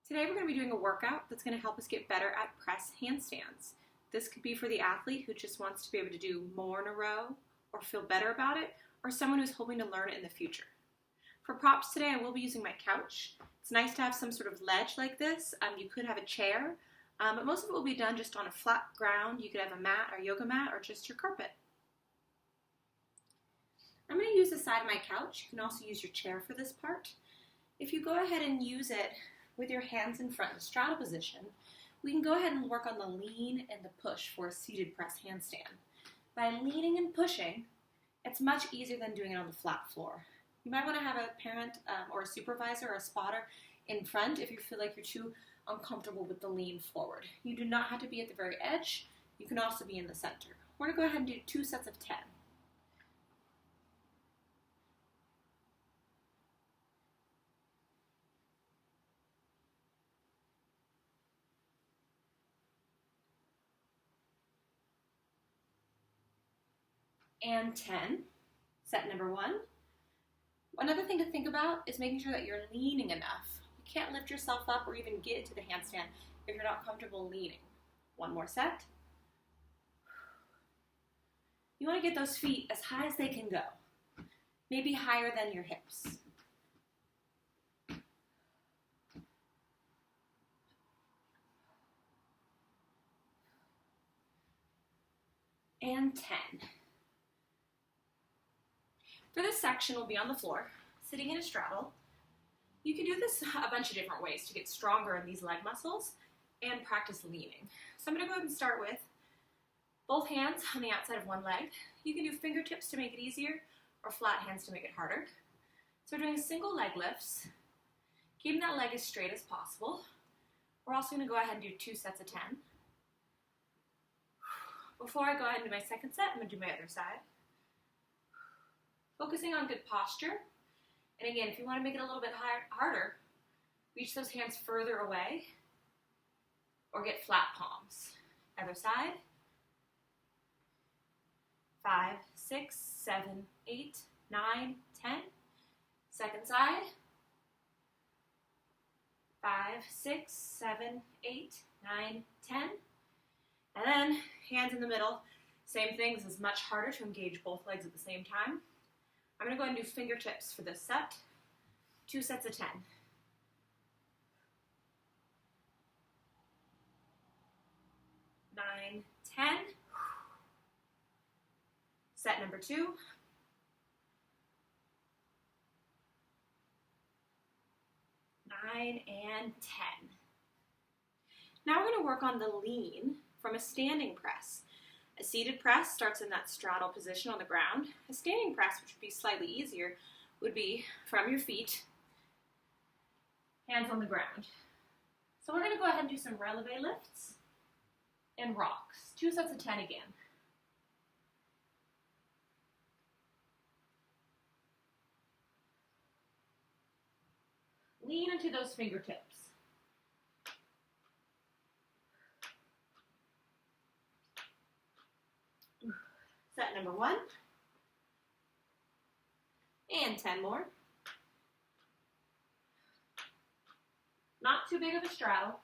Today we're going to be doing a workout that's going to help us get better at press handstands. This could be for the athlete who just wants to be able to do more in a row or feel better about it, or someone who's hoping to learn it in the future. For props today, I will be using my couch. It's nice to have some sort of ledge like this. You could have a chair, but most of it will be done just on a flat ground. You could have a mat or yoga mat or just your carpet. I'm going to use the side of my couch. You can also use your chair for this part. If you go ahead and use it with your hands in front in straddle position, we can go ahead and work on the lean and the push for a seated press handstand. By leaning and pushing, it's much easier than doing it on the flat floor. You might want to have a parent or a supervisor or a spotter in front if you feel like you're too uncomfortable with the lean forward. You do not have to be at the very edge. You can also be in the center. We're going to go ahead and do 2 sets of 10. And 10, set number 1. Another thing to think about is making sure that you're leaning enough. You can't lift yourself up or even get into the handstand if you're not comfortable leaning. 1 more set. You want to get those feet as high as they can go, maybe higher than your hips. And 10. For this section, we'll be on the floor, sitting in a straddle. You can do this a bunch of different ways to get stronger in these leg muscles and practice leaning. So I'm going to go ahead and start with both hands on the outside of one leg. You can do fingertips to make it easier or flat hands to make it harder. So we're doing single leg lifts, keeping that leg as straight as possible. We're also going to go ahead and do 2 sets of 10. Before I go ahead and do my second set, I'm going to do my other side. Focusing on good posture. And again, if you want to make it a little bit harder, reach those hands further away or get flat palms. Other side. 5, 6, 7, 8, 9, 10. Second side. 5, 6, 7, 8, 9, 10. And then hands in the middle. Same thing. This is much harder to engage both legs at the same time. I'm going to go ahead and do fingertips for this set. 2 sets of 10. 9, 10. Set number 2. 9 and 10. Now we're going to work on the lean from a standing press. A seated press starts in that straddle position on the ground. A standing press, which would be slightly easier, would be from your feet, hands on the ground. So we're going to go ahead and do some releve lifts and rocks. 2 sets of 10 again. Lean into those fingertips. Set number 1. And 10 more. Not too big of a straddle.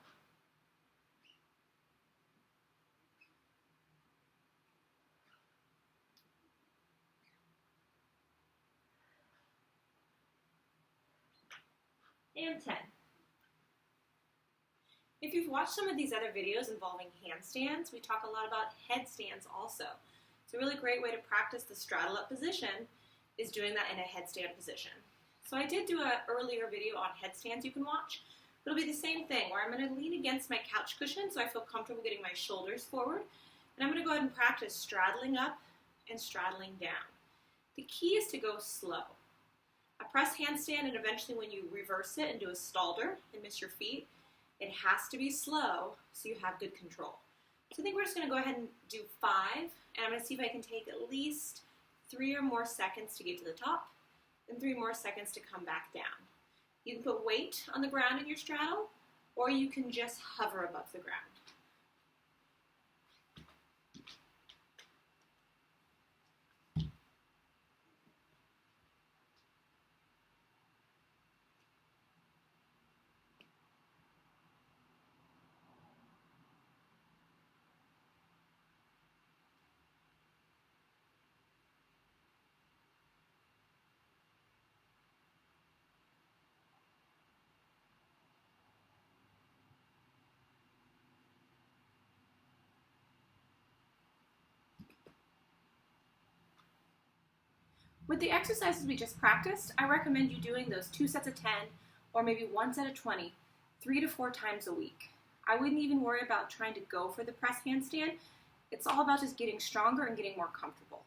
And 10. If you've watched some of these other videos involving handstands, we talk a lot about headstands also. It's a really great way to practice the straddle up position is doing that in a headstand position. So I did do an earlier video on headstands you can watch, but it'll be the same thing where I'm going to lean against my couch cushion so I feel comfortable getting my shoulders forward, and I'm going to go ahead and practice straddling up and straddling down. The key is to go slow. A press handstand, and eventually when you reverse it and do a stalder and miss your feet, it has to be slow so you have good control. So I think we're just going to go ahead and do 5, and I'm going to see if I can take at least 3 or more seconds to get to the top, and 3 more seconds to come back down. You can put weight on the ground in your straddle, or you can just hover above the ground. With the exercises we just practiced, I recommend you doing those 2 sets of 10 or maybe 1 set of 20, 3 to 4 times a week. I wouldn't even worry about trying to go for the press handstand. It's all about just getting stronger and getting more comfortable.